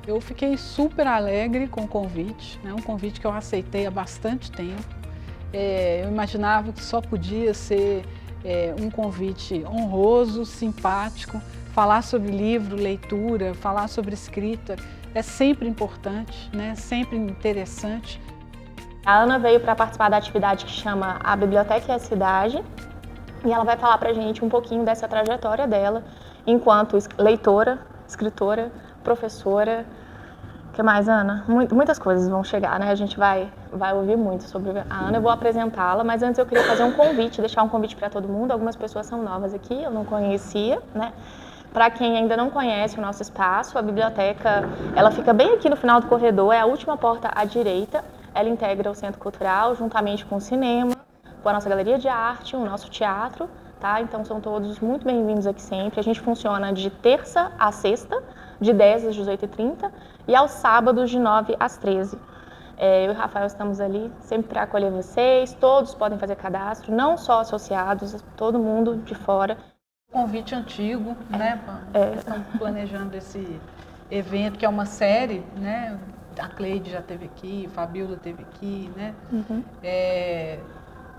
Eu fiquei super alegre com o convite, né? Um convite que eu aceitei há bastante tempo. Eu imaginava que só podia ser um convite honroso, simpático. Falar sobre livro, leitura, falar sobre escrita é sempre importante, né? Sempre interessante. A Ana veio para participar da atividade que chama A Biblioteca e a Cidade, e ela vai falar para a gente um pouquinho dessa trajetória dela enquanto leitora, escritora, professora. O que mais, Ana? Muitas coisas vão chegar, né? A gente vai ouvir muito sobre a Ana. Eu vou apresentá-la, mas antes eu queria fazer um convite, deixar um convite para todo mundo. Algumas pessoas são novas aqui, eu não conhecia, né? Para quem ainda não conhece o nosso espaço, a biblioteca, ela fica bem aqui no final do corredor, é a última porta à direita. Ela integra o Centro Cultural, juntamente com o cinema, com a nossa galeria de arte, o nosso teatro, tá? Então são todos muito bem-vindos aqui sempre. A gente funciona de terça a sexta, de 10 às 18h30, e aos sábados, de 9 às 13h. Eu e o Rafael estamos ali sempre para acolher vocês, todos podem fazer cadastro, não só associados, todo mundo de fora. Convite antigo, né? Estamos planejando esse evento, que é uma série, né? A Cleide já esteve aqui, a Fabiola esteve aqui, né? Uhum.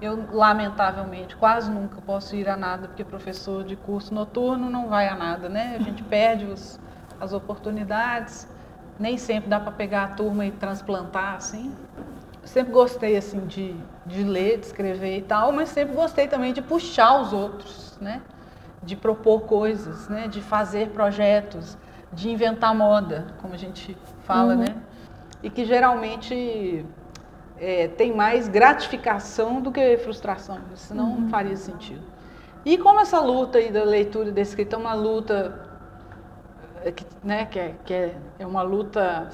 Eu, lamentavelmente, quase nunca posso ir a nada, porque professor de curso noturno não vai a nada, né? A gente perde as oportunidades, nem sempre dá para pegar a turma e transplantar, assim. Eu sempre gostei, assim, de ler, de escrever e tal, mas sempre gostei também de puxar os outros, né? De propor coisas, né? De fazer projetos, de inventar moda, como a gente fala, né? E que geralmente tem mais gratificação do que frustração, senão não faria sentido. E como essa luta aí da leitura e da escrita é uma luta que é uma luta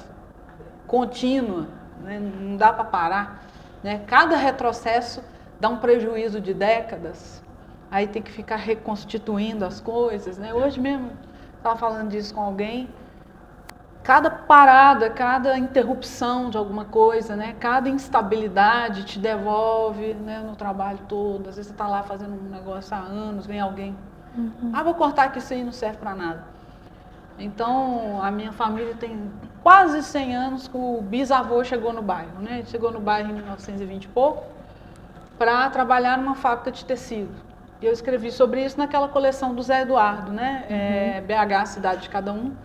contínua, né? Não dá para parar, né? Cada retrocesso dá um prejuízo de décadas, aí tem que ficar reconstituindo as coisas, né? Hoje mesmo estava falando disso com alguém. Cada parada, cada interrupção de alguma coisa, né? Cada instabilidade te devolve, né, no trabalho todo. Às vezes você está lá fazendo um negócio há anos, vem alguém, vou cortar que isso aí não serve para nada. Então, a minha família tem quase 100 anos que o bisavô chegou no bairro, né? Ele chegou no bairro em 1920 e pouco para trabalhar numa fábrica de tecido. E eu escrevi sobre isso naquela coleção do Zé Eduardo, né? BH, Cidade de Cada Um.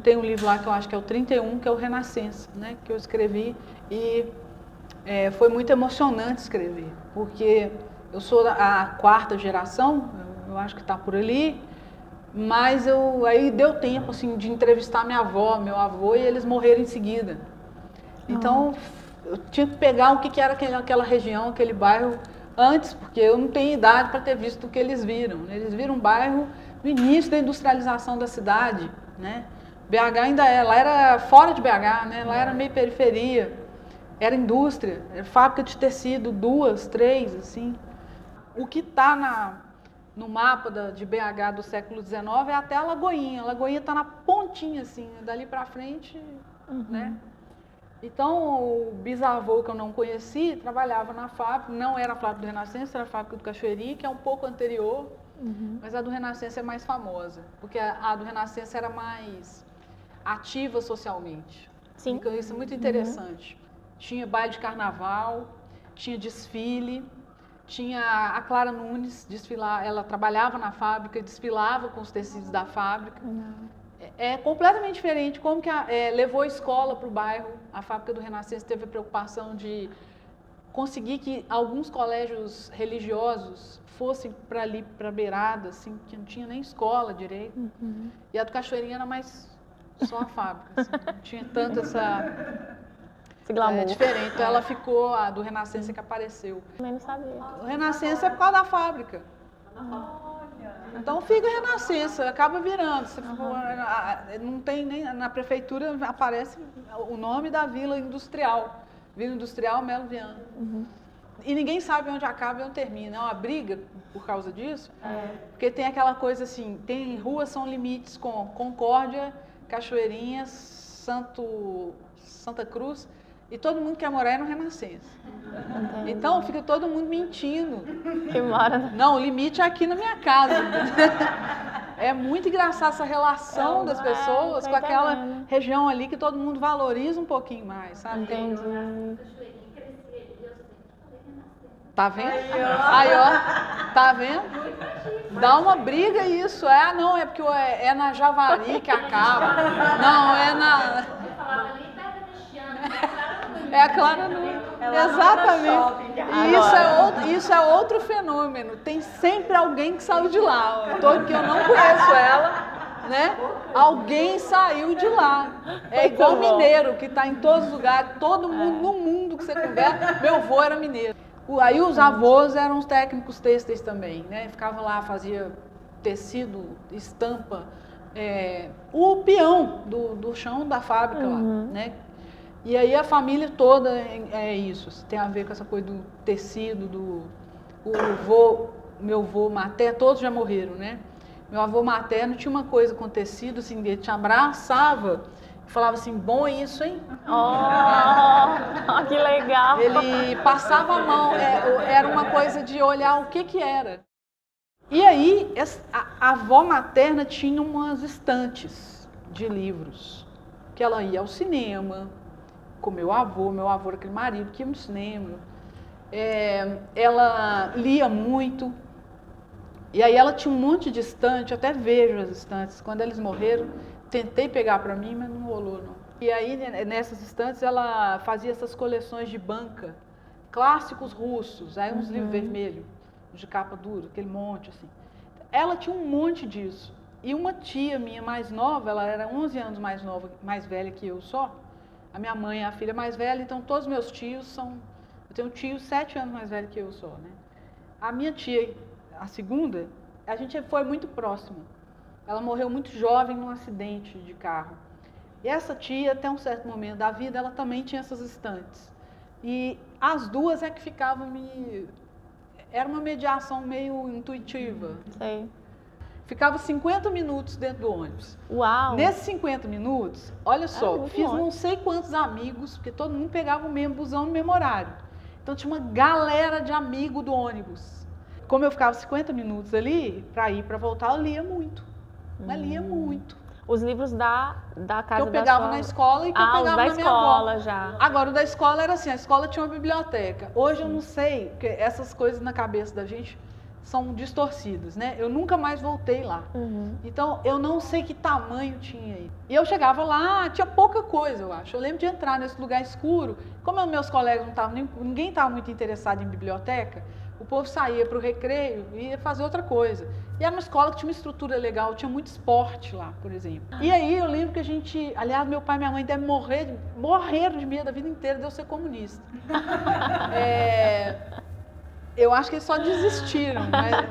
Tem um livro lá que eu acho que é o 31, que é o Renascença, né? Que eu escrevi e foi muito emocionante escrever, porque eu sou a quarta geração, eu acho que está por ali, mas aí deu tempo assim, de entrevistar minha avó, meu avô, e eles morreram em seguida. Então, eu tinha que pegar o que era aquela região, aquele bairro antes, porque eu não tenho idade para ter visto o que eles viram. Eles viram um bairro no início da industrialização da cidade, né? BH ainda lá era fora de BH, né? Lá era meio periferia, era indústria, era fábrica de tecido, 2, 3, assim. O que está no mapa de BH do século XIX é até a Lagoinha. A Lagoinha está na pontinha, assim, dali para frente, né? Então, o bisavô que eu não conheci trabalhava na fábrica, não era a fábrica do Renascença, era a fábrica do Cachoeirinha, que é um pouco anterior, mas a do Renascença é mais famosa, porque a do Renascença era mais ativa socialmente. Sim. Então, isso é muito interessante. Tinha baile de carnaval, tinha desfile, tinha a Clara Nunes desfilar, ela trabalhava na fábrica, desfilava com os tecidos da fábrica. É completamente diferente como que levou a escola para o bairro. A fábrica do Renascença teve a preocupação de conseguir que alguns colégios religiosos fossem para ali, para a beirada, assim, que não tinha nem escola direito. E a do Cachoeirinha era mais só a fábrica, assim, não tinha tanto Esse glamour. diferente. Então ela ficou, a do Renascença que apareceu. Também não sabia. O Renascença é por causa da fábrica. Então fica Renascença, acaba virando. Não tem nem na prefeitura aparece o nome da Vila Industrial. Vila Industrial Melo Viana. E ninguém sabe onde acaba e onde termina. É uma briga por causa disso. Porque tem aquela coisa assim, tem ruas são limites com Concórdia, Cachoeirinha, Santa Cruz, e todo mundo quer morar no Renascença. Então fica todo mundo mentindo. Que mora. Não, o limite é aqui na minha casa. É muito engraçado essa relação das pessoas com aquela região ali que todo mundo valoriza um pouquinho mais, sabe? Entendi. Tá vendo? Aí, ó, tá vendo? Dá uma briga isso. Ah, não, é porque é na Javari que acaba. Não, é na... É a Clara Nunes. Exatamente. E isso é outro fenômeno. Tem sempre alguém que saiu de lá. Que eu não conheço ela, né? Alguém saiu de lá. É igual mineiro, que está em todos os lugares. Todo mundo no mundo que você conversa. Meu avô era mineiro. Aí os avós eram os técnicos têxteis também, né? Ficava lá, fazia tecido, estampa, o peão do chão da fábrica lá, né? E aí a família toda é isso, tem a ver com essa coisa do tecido, meu avô materno, todos já morreram, né? Meu avô materno tinha uma coisa com tecido, assim, ele te abraçava e falava assim, bom isso, hein? Oh, que legal! Ele passava a mão, era uma coisa de olhar o que era. E aí, a avó materna tinha umas estantes de livros, que ela ia ao cinema, com meu avô era aquele marido que ia no cinema. Ela lia muito, e aí ela tinha um monte de estante, eu até vejo as estantes. Quando eles morreram, tentei pegar para mim, mas não rolou, não. E aí, nessas estantes, ela fazia essas coleções de banca, clássicos russos, aí uns livros vermelhos, de capa dura, aquele monte, assim. Ela tinha um monte disso. E uma tia minha mais nova, ela era 11 anos mais velha que eu só. A minha mãe é a filha mais velha, então todos meus tios são... Eu tenho um tio 7 anos mais velho que eu só, né? A minha tia, a segunda, a gente foi muito próxima. Ela morreu muito jovem num acidente de carro. E essa tia, até um certo momento da vida, ela também tinha essas estantes. E as duas é que ficavam me... Era uma mediação meio intuitiva. Sei. Ficava 50 minutos dentro do ônibus. Uau! Nesses 50 minutos, olha só, fiz não sei quantos amigos, porque todo mundo pegava o mesmo busão no mesmo horário. Então tinha uma galera de amigo do ônibus. Como eu ficava 50 minutos ali, para ir para voltar, eu lia muito. Mas lia muito. Os livros da casa que eu pegava na escola e que eu pegava na minha escola avó. já. Agora, o da escola era assim, a escola tinha uma biblioteca. Hoje eu não sei, porque essas coisas na cabeça da gente são distorcidas, né? Eu nunca mais voltei lá. Então, eu não sei que tamanho tinha aí. E eu chegava lá, tinha pouca coisa, eu acho. Eu lembro de entrar nesse lugar escuro. Como meus colegas não estavam, ninguém estava muito interessado em biblioteca, o povo saía para o recreio e ia fazer outra coisa. E era uma escola que tinha uma estrutura legal, tinha muito esporte lá, por exemplo. E aí eu lembro que a gente, aliás, meu pai e minha mãe devem morreram de medo a vida inteira de eu ser comunista. Eu acho que eles só desistiram,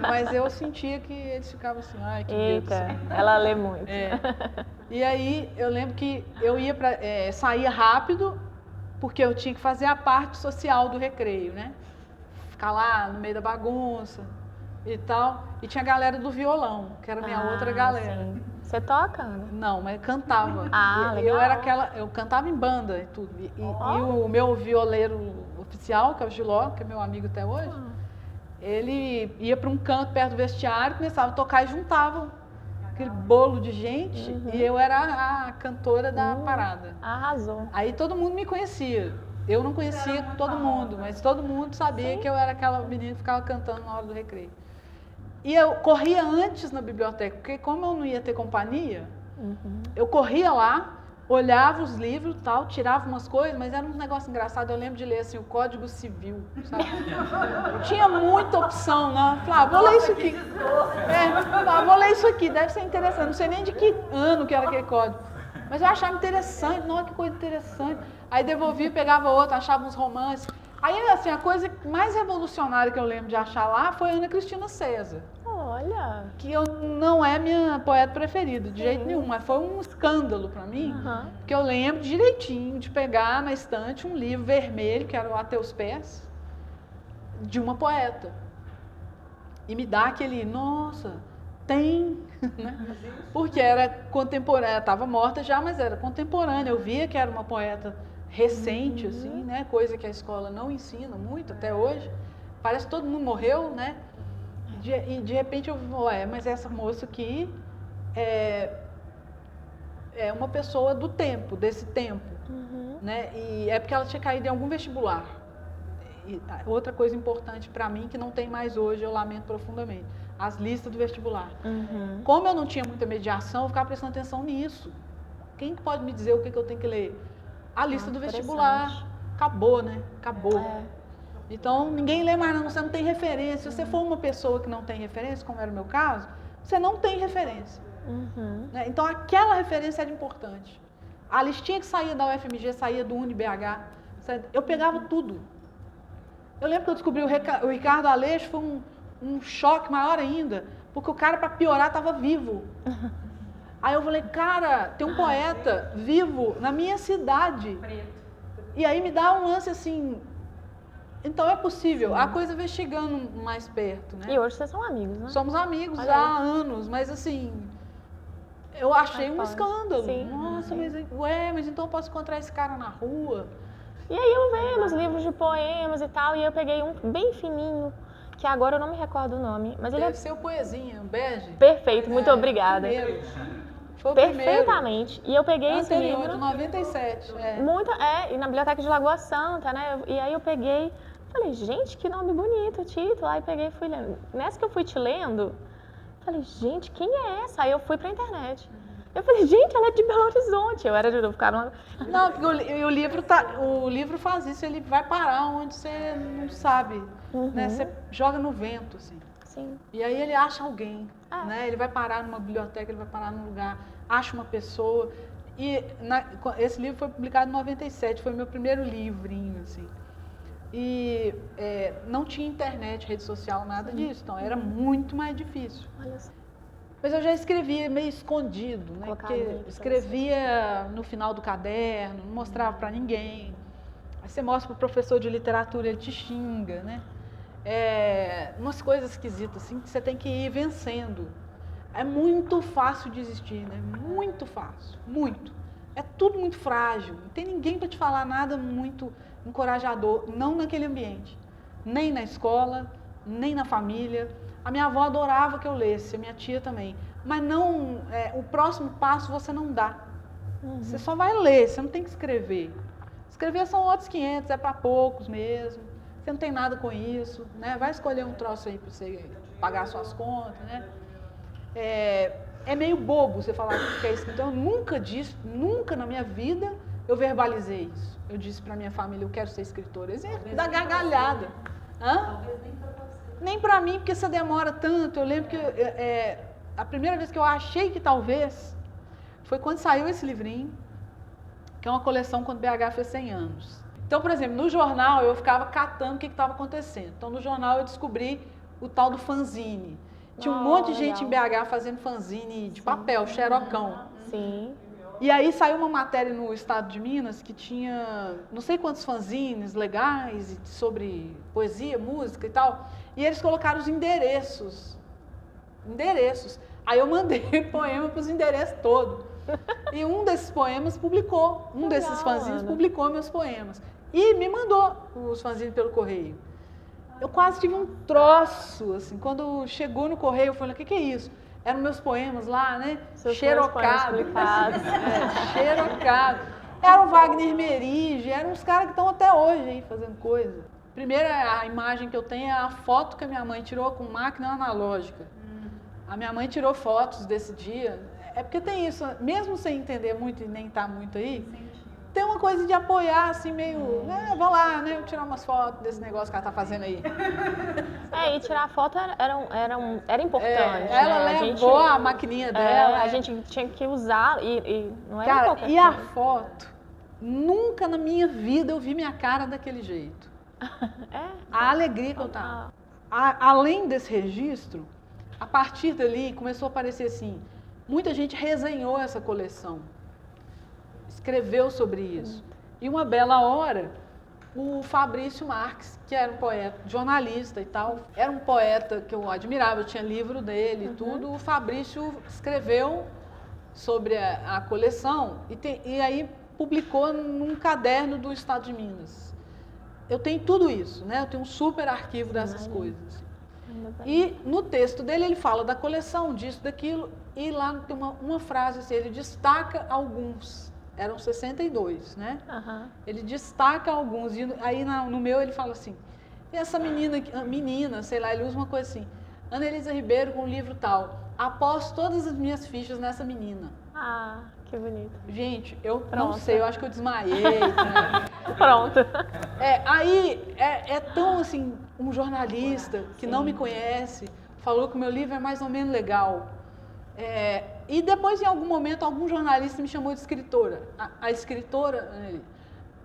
mas eu sentia que eles ficavam assim, ai, que medo. Eita, ela lê muito. E aí eu lembro que eu ia saía rápido, porque eu tinha que fazer a parte social do recreio, né? Ficar lá no meio da bagunça e tal. E tinha a galera do violão, que era a minha outra galera. Sim. Você toca, Ana? Não, mas cantava. Legal. Eu cantava em banda e tudo. E o meu violeiro oficial, que é o Giló, que é meu amigo até hoje, ele ia para um canto perto do vestiário, começava a tocar e juntava aquele bolo de gente, e eu era a cantora da parada. Arrasou. Aí todo mundo me conhecia. Eu não conhecia todo mundo, mas todo mundo sabia que eu era aquela menina que ficava cantando na hora do recreio. E eu corria antes na biblioteca, porque como eu não ia ter companhia, eu corria lá, olhava os livros e tal, tirava umas coisas, mas era um negócio engraçado. Eu lembro de ler assim, o Código Civil, sabe? Tinha muita opção, né? Falava, vou ler isso aqui. Vou ler isso aqui, deve ser interessante. Não sei nem de que ano que era aquele código. Mas eu achava interessante, nossa, que coisa interessante. Aí devolvia, pegava outro, achava uns romances. Aí, assim, a coisa mais revolucionária que eu lembro de achar lá foi Ana Cristina César. Olha! Que não é minha poeta preferida, de jeito nenhum, mas foi um escândalo para mim, porque eu lembro direitinho de pegar na estante um livro vermelho, que era o A Teus Pés, de uma poeta. E me dá aquele, nossa, tem, né? Porque era contemporânea, estava morta já, mas era contemporânea. Eu via que era uma poeta recente, assim, né? Coisa que a escola não ensina muito até hoje. Parece que todo mundo morreu, né? E de repente eu vou, mas essa moça aqui é uma pessoa do tempo, desse tempo, né? E é porque ela tinha caído em algum vestibular. E outra coisa importante para mim, que não tem mais hoje, eu lamento profundamente, as listas do vestibular. Como eu não tinha muita mediação, eu ficava prestando atenção nisso. Quem pode me dizer o que eu tenho que ler? A lista do vestibular. Acabou, né? Acabou. Então, ninguém lê mais, não. Você não tem referência. Se você for uma pessoa que não tem referência, como era o meu caso, você não tem referência. Né? Então, aquela referência era importante. A listinha que saía da UFMG, saía do UniBH, eu pegava tudo. Eu lembro que eu descobri o Ricardo Aleixo, foi um choque maior ainda, porque o cara, para piorar, estava vivo. Aí eu falei, cara, tem um poeta vivo na minha cidade. E aí me dá um lance assim, então é possível. A coisa veio chegando mais perto, né? E hoje vocês são amigos, né? Somos amigos há anos, mas assim, eu achei um escândalo. Sim. Nossa, mas então eu posso encontrar esse cara na rua? E aí eu vendo os livros de poemas e tal, e eu peguei um bem fininho, que agora eu não me recordo o nome, mas ele Deve ser o Poesinha, um bege. Perfeito, muito obrigada. Foi o Perfeitamente. E eu peguei esse livro. De 97. E na Biblioteca de Lagoa Santa, né? E aí eu peguei, falei, gente, que nome bonito, o título. Aí peguei e fui lendo. Nessa que eu fui te lendo, falei, gente, quem é essa? Aí eu fui pra internet. Eu falei, gente, ela é de Belo Horizonte. Eu era de novo, ficava... Não, porque o livro faz isso, ele vai parar onde você não sabe, né? Você joga no vento, assim. Sim. E aí ele acha alguém, né? Ele vai parar numa biblioteca, ele vai parar num lugar, acha uma pessoa. E esse livro foi publicado em 97, foi meu primeiro livrinho, assim. E não tinha internet, rede social, nada disso, então era muito mais difícil. Olha só. Mas eu já escrevia meio escondido, né? Porque escrevia no final do caderno, não mostrava para ninguém. Aí você mostra para o professor de literatura, ele te xinga, né? Umas coisas esquisitas, assim, que você tem que ir vencendo. É muito fácil desistir, né? Muito fácil, muito. É tudo muito frágil, não tem ninguém para te falar nada muito encorajador, não naquele ambiente. Nem na escola, nem na família. A minha avó adorava que eu lesse, a minha tia também. Mas não, o próximo passo você não dá. Você só vai ler, você não tem que escrever. Escrever são outros 500, é para poucos mesmo. Você não tem nada com isso, né? Vai escolher um troço aí para você pagar suas contas, né? É meio bobo você falar que é escritor. Eu nunca disse, nunca na minha vida eu verbalizei isso. Eu disse para minha família, eu quero ser escritora. Eles iam dar gargalhada. Talvez nem para você. Nem para mim, porque você demora tanto. Eu lembro que a primeira vez que eu achei que talvez foi quando saiu esse livrinho, que é uma coleção quando BH fez 100 anos. Então, por exemplo, no jornal eu ficava catando o que estava acontecendo. Então, no jornal eu descobri o tal do fanzine. Tinha um monte de gente em BH fazendo fanzine de papel, xerocão. Sim. E aí saiu uma matéria no Estado de Minas que tinha não sei quantos fanzines legais sobre poesia, música e tal. E eles colocaram os endereços. Aí eu mandei poema para os endereços todos. E um desses poemas publicou, desses fanzines publicou meus poemas. E me mandou os fanzines pelo correio. Eu quase tive um troço, assim, quando chegou no correio, eu falei, o que é isso? Eram meus poemas lá, né? Xerocado. Xerocado. Era o Wagner Merige, eram uns caras que estão até hoje aí fazendo coisa. Primeira a imagem que eu tenho é a foto que a minha mãe tirou com máquina analógica. A minha mãe tirou fotos desse dia. É porque tem isso, mesmo sem entender muito e nem estar muito aí, tem uma coisa de apoiar, assim, meio, vou lá, né, tirar umas fotos desse negócio que ela tá fazendo aí. E tirar foto era importante, ela né? levou a maquininha dela. A gente tinha que usar e não era qualquer coisa. E a foto, nunca na minha vida eu vi minha cara daquele jeito. A alegria que eu tava. Além desse registro, a partir dali começou a aparecer assim, muita gente resenhou essa coleção. Escreveu sobre isso. E uma bela hora, o Fabrício Marques, que era um poeta, jornalista e tal, era um poeta que eu admirava, eu tinha livro dele e tudo, o Fabrício escreveu sobre a coleção e aí publicou num caderno do Estado de Minas. Eu tenho tudo isso, né? Eu tenho um super arquivo dessas coisas. Ainda bem. E no texto dele ele fala da coleção, disso, daquilo, e lá tem uma frase assim, ele destaca alguns, eram 62, né? Aham. Ele destaca alguns, e aí no meu ele fala assim, e essa menina, sei lá, ele usa uma coisa assim, Ana Elisa Ribeiro com o livro tal, aposto todas as minhas fichas nessa menina. Ah, que bonito. Gente, eu não Pronto. sei, eu acho que eu desmaiei. Né? Pronto. Aí é tão assim, um jornalista que não me conhece, falou que o meu livro é mais ou menos legal. E depois, em algum momento, algum jornalista me chamou de escritora. A escritora,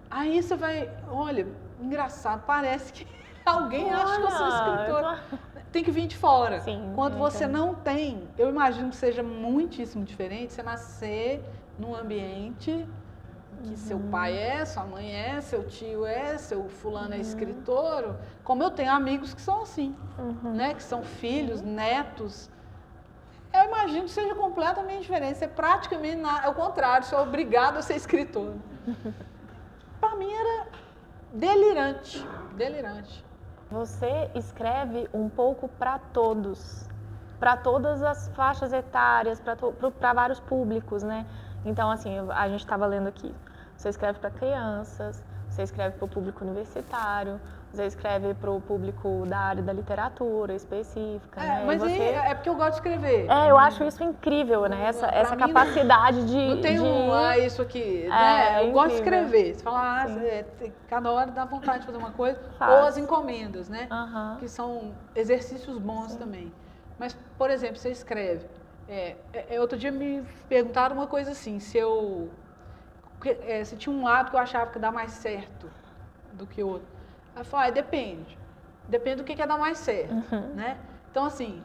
aí você vai, olha, engraçado, parece que alguém acha que eu sou escritora. Tem que vir de fora. Sim, Quando você entendo. não tem, eu imagino que seja muitíssimo diferente você nascer num ambiente que seu pai é, sua mãe é, seu tio é, seu fulano é escritor. Como eu tenho amigos que são assim, né? Que são filhos, netos. Eu imagino que seja completamente diferente. Você praticamente, é o contrário, você é obrigado a ser escritor. Para mim era delirante, delirante. Você escreve um pouco para todos, para todas as faixas etárias, para vários públicos, né? Então, assim, a gente estava lendo aqui. Você escreve para crianças, você escreve para o público universitário, você escreve para o público da área da literatura específica, né? Mas você... aí é porque eu gosto de escrever. eu acho isso incrível, né? Essa mim, capacidade de... Não tem isso aqui, É né? Eu gosto de incrível. escrever. Você fala, cada hora dá vontade de fazer uma coisa. Faz. Ou as encomendas, né? Aham. Que são exercícios bons também. Mas, por exemplo, você escreve. Outro dia me perguntaram uma coisa assim, se tinha um lado que eu achava que dá mais certo do que o outro. Aí eu falei, depende. Depende do que é dar mais certo, né? Então, assim,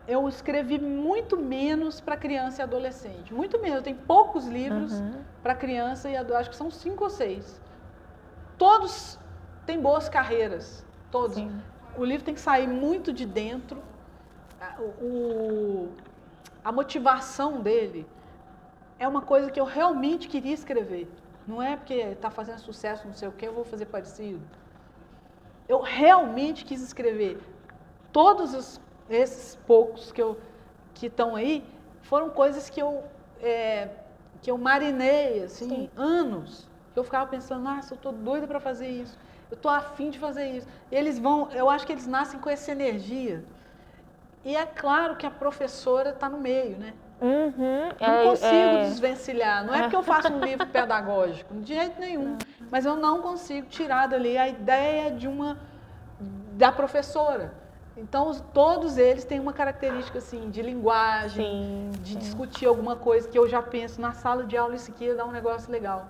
eu escrevi muito menos para criança e adolescente. Muito menos. Eu tenho poucos livros para criança e adolescente. Acho que são 5 ou 6. Todos têm boas carreiras. Todos. Sim. O livro tem que sair muito de dentro. A motivação dele é uma coisa que eu realmente queria escrever. Não é porque está fazendo sucesso, não sei o que, eu vou fazer parecido. Eu realmente quis escrever. Todos esses poucos que estão aí foram coisas que eu marinei, assim, anos. Eu ficava pensando, nossa, eu estou doida para fazer isso. Eu estou afim de fazer isso. Eu acho que eles nascem com essa energia. E é claro que a professora está no meio, né? Não consigo desvencilhar. Não é porque eu faço um livro pedagógico, de jeito nenhum. Mas eu não consigo tirar dali a ideia da professora. Então, todos eles têm uma característica assim, de linguagem, de discutir alguma coisa que eu já penso na sala de aula, isso aqui ia dar um negócio legal.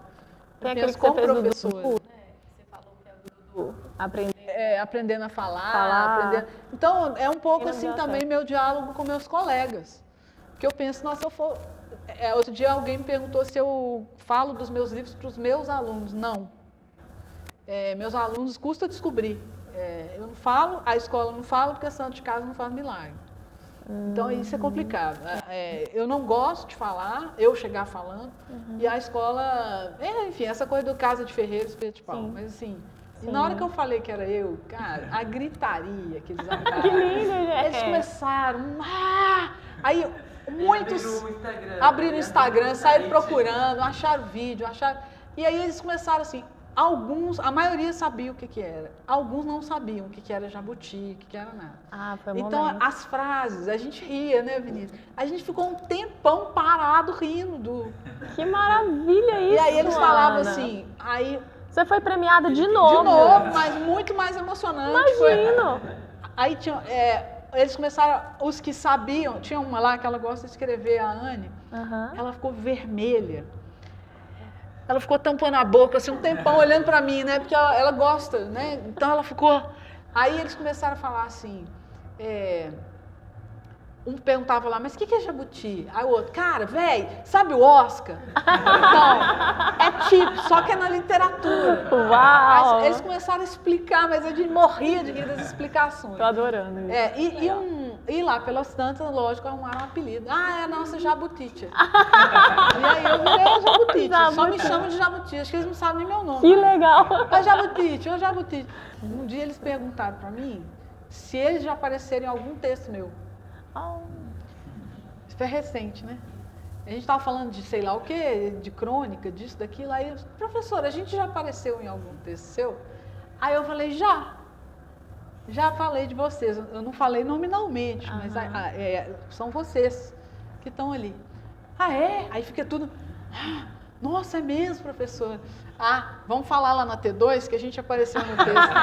Eu penso como professora. Você falou que é do aprender. Aprendendo a falar. Aprendendo. Então, é um pouco assim também meu diálogo com meus colegas. Porque eu penso, nossa, outro dia alguém me perguntou se eu falo dos meus livros para os meus alunos. Não. Meus alunos custa descobrir. Eu não falo, a escola não fala, porque a santo de casa não faz milagre. Então, isso é complicado. Eu não gosto de falar, eu chegar falando, e a escola... enfim, essa coisa do casa de ferreiro, espeto de pau. Mas assim, na hora que eu falei que era eu, cara, a gritaria que eles arrancaram. Que lindo, gente! Eles começaram... Aí, muitos abriram o Instagram, saíram procurando, acharam vídeo, E aí eles começaram assim... a maioria sabia o que era. Alguns não sabiam o que era jabuti, o que era nada. Foi um então, momento. as frases, a gente ria, né, Vinícius? A gente ficou um tempão parado rindo. Que maravilha isso, E aí eles falavam Ana. assim, Você foi premiada de novo. De novo, mas muito mais emocionante. Imagino. Aí tinha... eles começaram, os que sabiam, tinha uma lá que ela gosta de escrever, a Anne, ela ficou vermelha. Ela ficou tampando a boca, assim, um tempão olhando para mim, né? Porque ela gosta, né? Então ela ficou... Aí eles começaram a falar assim... Um perguntava lá, mas o que é jabuti? Aí o outro, cara, velho, sabe o Oscar? Então, só que é na literatura. Uau! Aí eles começaram a explicar, mas a gente morria de rir das explicações. Tô adorando isso. E lá pelas tantas, lógico, arrumaram um apelido. É a nossa Jabutitia. E aí eu virei a Jabutitia. Só me chamam de Jabuti. Acho que eles não sabem nem meu nome. Que legal. Ô Jabutitia, ô Jabutitia. Um dia eles perguntaram pra mim se eles já apareceram em algum texto meu. Oh. Isso foi recente, né? A gente estava falando de sei lá o quê, de crônica, disso, daquilo. Aí, professora, a gente já apareceu em algum texto seu? Aí eu falei, já falei de vocês. Eu não falei nominalmente, mas são vocês que estão ali. Ah, é? Aí fica tudo... Nossa, é mesmo, professora? Ah, vamos falar lá na T2 que a gente apareceu no texto.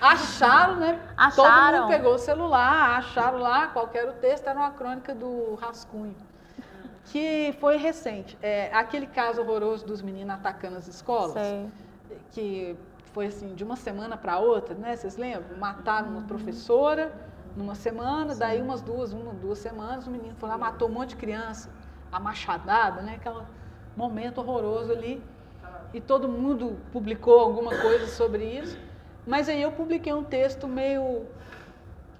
Acharam, né? Todo mundo pegou o celular, acharam lá qual que era o texto, era uma crônica do Rascunho, que foi recente. Aquele caso horroroso dos meninos atacando as escolas, que foi assim, de uma semana para outra, né? Vocês lembram? Mataram uma professora numa semana, daí uma, duas semanas, o menino foi lá, matou um monte de criança, a machadada, né? Aquele momento horroroso ali. E todo mundo publicou alguma coisa sobre isso. Mas aí eu publiquei um texto meio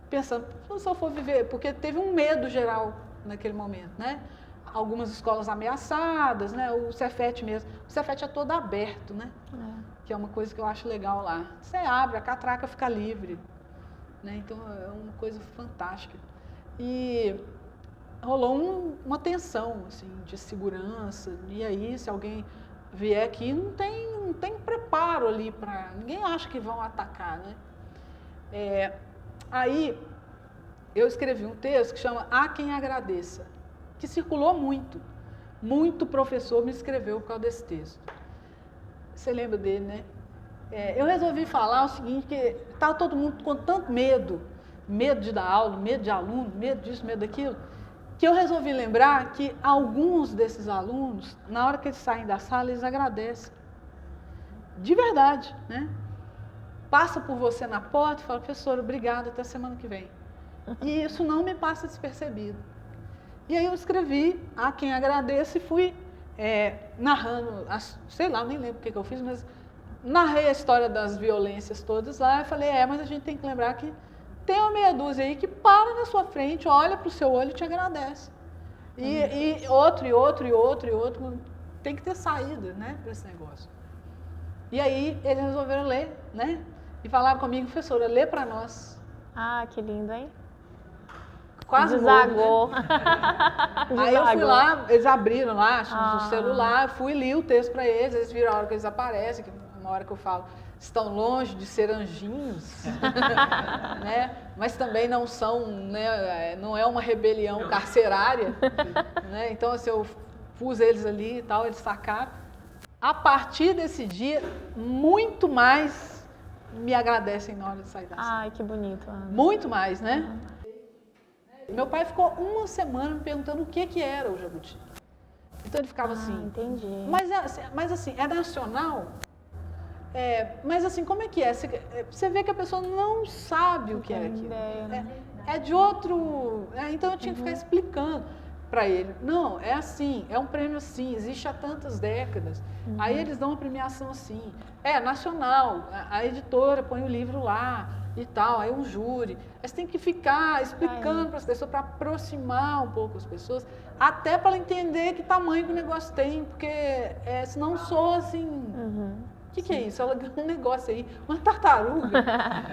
pensando, se eu for viver, porque teve um medo geral naquele momento, né? Algumas escolas ameaçadas, né? O Cefet mesmo. O Cefet é todo aberto, né? Que é uma coisa que eu acho legal lá. Você abre, a catraca fica livre. Né? Então é uma coisa fantástica. E rolou uma tensão assim, de segurança. E aí, se alguém vier aqui, não tem preparo ali para... Ninguém acha que vão atacar, né? Aí, eu escrevi um texto que chama Há Quem Agradeça, que circulou muito. Muito professor me escreveu por causa desse texto. Você lembra dele, né? Eu resolvi falar o seguinte, que estava todo mundo com tanto medo de dar aula, medo de aluno, medo disso, medo daquilo, que eu resolvi lembrar que alguns desses alunos, na hora que eles saem da sala, eles agradecem. De verdade, né? Passa por você na porta e fala, professor, obrigado, até semana que vem. E isso não me passa despercebido. E aí eu escrevi Há Quem Agradeça e fui narrando, sei lá, nem lembro o que eu fiz, mas narrei a história das violências todas lá e falei, mas a gente tem que lembrar que tem uma meia dúzia aí que para na sua frente, olha para o seu olho e te agradece. E outro, tem que ter saída, né, para esse negócio. E aí eles resolveram ler, né, e falaram comigo, professora, lê para nós. Ah, que lindo, hein? Quase desagou. Né? Aí eu fui lá, eles abriram lá, no celular, fui li o texto para eles viram a hora que eles aparecem, uma hora que eu falo, estão longe de ser anjinhos, né? Mas também não são, né? Não é uma rebelião carcerária, né? Então, assim, eu pus eles ali e tal, eles sacaram. A partir desse dia, muito mais me agradecem na hora de sair da sala. Ai, que bonito, Ana. Muito mais, né? Meu pai ficou uma semana me perguntando o que era o jabuti. Então ele ficava assim... Entendi. Mas assim, é nacional? Mas assim, como é que é? Você vê que a pessoa não sabe o que é aquilo. É de outro... então eu tinha que ficar explicando para ele. Não, é assim, é um prêmio assim, existe há tantas décadas. Aí eles dão uma premiação assim. É nacional, a editora põe o livro lá e tal, aí um júri. Aí você tem que ficar explicando para as pessoas, para aproximar um pouco as pessoas, até para ela entender que tamanho que o negócio tem, porque senão soa assim... O que é isso? Ela ganhou um negócio aí, uma tartaruga.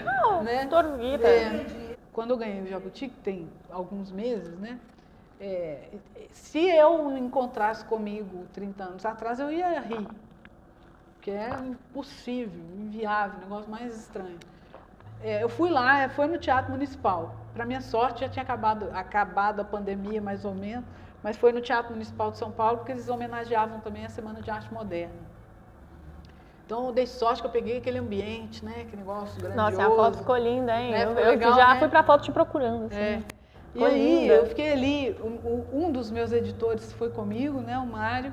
Não, né? Torvida. Quando eu ganhei o jabuti, que tem alguns meses, né? Se eu encontrasse comigo 30 anos atrás, eu ia rir. Porque é impossível, inviável, negócio mais estranho. Eu fui lá, foi no Teatro Municipal. Para minha sorte, já tinha acabado a pandemia, mais ou menos, mas foi no Teatro Municipal de São Paulo, porque eles homenageavam também a Semana de Arte Moderna. Então, eu dei sorte que eu peguei aquele ambiente, né? Aquele negócio grandioso. Nossa, a foto ficou linda, hein? Né? Eu legal, já né? fui pra foto te procurando. Assim. E aí, eu fiquei ali, um dos meus editores foi comigo, né? O Mário.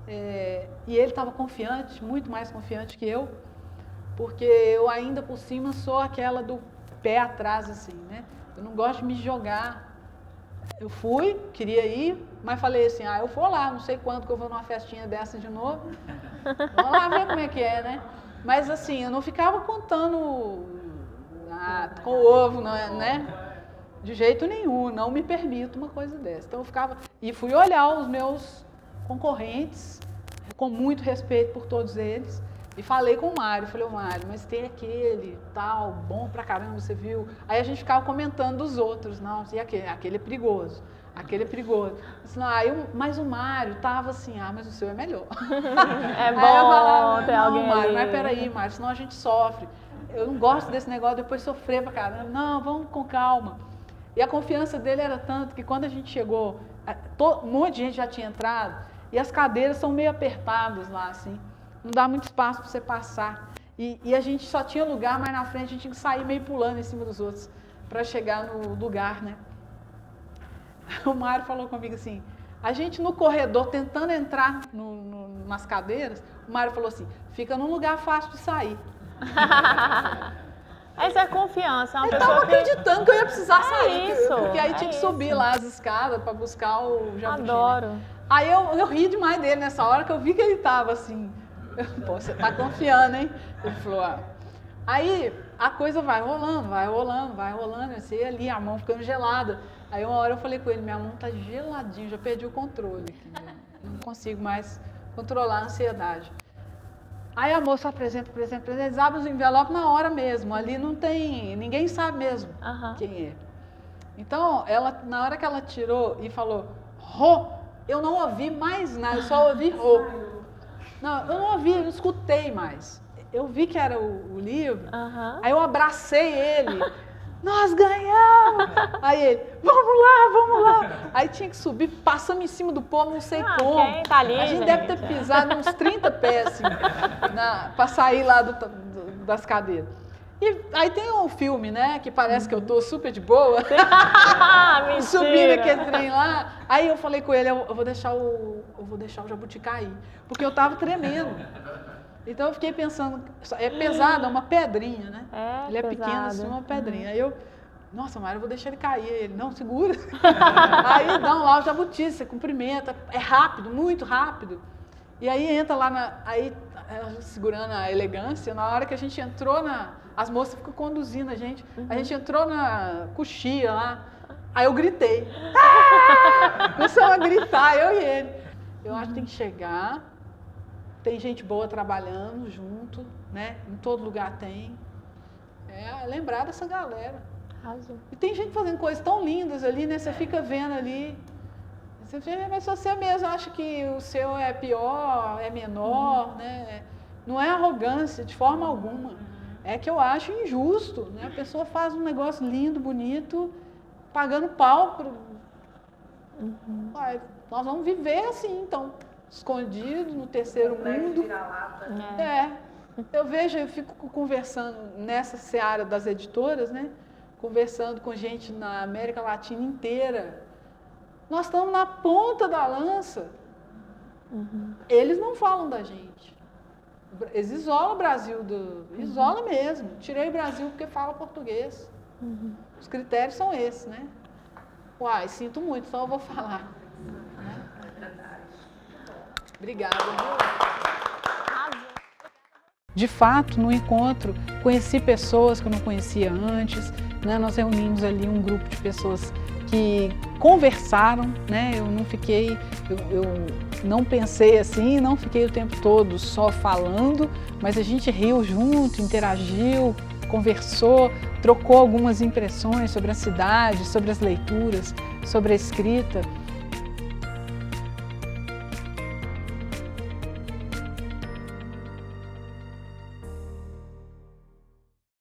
E ele estava confiante, muito mais confiante que eu, porque eu ainda por cima sou aquela do pé atrás, assim, né? Eu não gosto de me jogar. Eu fui, queria ir, mas falei assim, eu vou lá, não sei quanto que eu vou numa festinha dessa de novo. Vamos lá ver como é que é, né? Mas assim, eu não ficava contando com o ovo, né? De jeito nenhum, não me permito uma coisa dessa. Então eu ficava... E fui olhar os meus concorrentes, com muito respeito por todos eles, E falei com o Mário, falei, ô Mário, mas tem aquele, tal, bom pra caramba, você viu? Aí a gente ficava comentando dos outros, não, e aquele é perigoso, aquele é perigoso. Disse, não, mas o Mário tava assim, mas o seu é melhor. É bom aí eu falava, ter não, alguém Mário, ali. mas peraí, Mário, senão a gente sofre. Eu não gosto desse negócio, depois sofrer pra caramba. Não, vamos com calma. E a confiança dele era tanto que quando a gente chegou, um monte de gente já tinha entrado, e as cadeiras são meio apertadas lá, assim. Não dá muito espaço para você passar. E a gente só tinha lugar, mas na frente a gente tinha que sair meio pulando em cima dos outros para chegar no lugar, né? O Mário falou comigo assim, a gente no corredor tentando entrar nas cadeiras, o Mário falou assim, fica num lugar fácil de sair. Essa é confiança, é uma Eu pessoa estava que... acreditando que eu ia precisar sair, isso, porque aí é tinha que isso. subir lá as escadas para buscar o jabuti. Adoro. Né? Aí eu ri demais dele nessa hora que eu vi que ele estava assim, pô, você tá confiando, hein? Ele falou, Aí a coisa vai rolando, eu sei ali, a mão ficando gelada. Aí uma hora eu falei com ele, minha mão tá geladinha, já perdi o controle, não consigo mais controlar a ansiedade. Aí a moça apresenta, eles abrem os envelopes na hora mesmo, ali não tem, ninguém sabe mesmo quem é. Então, na hora que ela tirou e falou, Rô, eu não ouvi mais nada, eu só ouvi Rô. Não, eu não ouvi, eu não escutei mais. Eu vi que era o livro, aí eu abracei ele, nós ganhamos! Aí ele, vamos lá! Aí tinha que subir, passamos em cima do povo, não sei como. Quem tá ali, a gente gente? deve ter pisado uns 30 pés, assim, para sair lá das cadeiras. E aí tem um filme, né, que parece que eu tô super de boa, subindo aquele trem lá. Aí eu falei com ele, eu vou deixar o jabuti cair, porque eu tava tremendo. Então eu fiquei pensando, é pesado, é uma pedrinha, né? Ele é pequeno, assim, uma pedrinha. Aí eu, nossa, Mário, eu vou deixar ele cair. Ele, não, segura. Aí dá lá o jabuti, você cumprimenta, é rápido, muito rápido. E aí entra lá, segurando a elegância, na hora que a gente entrou as moças ficam conduzindo a gente entrou na coxia lá, aí eu gritei. Começamos a gritar, eu e ele. Eu acho que tem que chegar, tem gente boa trabalhando junto, né? Em todo lugar tem. É lembrar dessa galera. Arrasou. E tem gente fazendo coisas tão lindas ali, né? Você fica vendo ali. Você fica, mas você mesmo acha que o seu é pior, é menor, né? Não é arrogância, de forma alguma. É que eu acho injusto, né? A pessoa faz um negócio lindo, bonito, pagando pau pro... Nós vamos viver assim, então, escondido no terceiro mundo. Eu fico conversando nessa seara das editoras, né? Conversando com gente na América Latina inteira. Nós estamos na ponta da lança. Eles não falam da gente. Eles isolam o Brasil, isola mesmo. Tirei o Brasil porque fala português. Os critérios são esses, né? Uai, sinto muito, só eu vou falar. Obrigada, viu? De fato, no encontro, conheci pessoas que eu não conhecia antes, né? Nós reunimos ali um grupo de pessoas que conversaram, né? Eu não pensei assim, não fiquei o tempo todo só falando, mas a gente riu junto, interagiu, conversou, trocou algumas impressões sobre a cidade, sobre as leituras, sobre a escrita.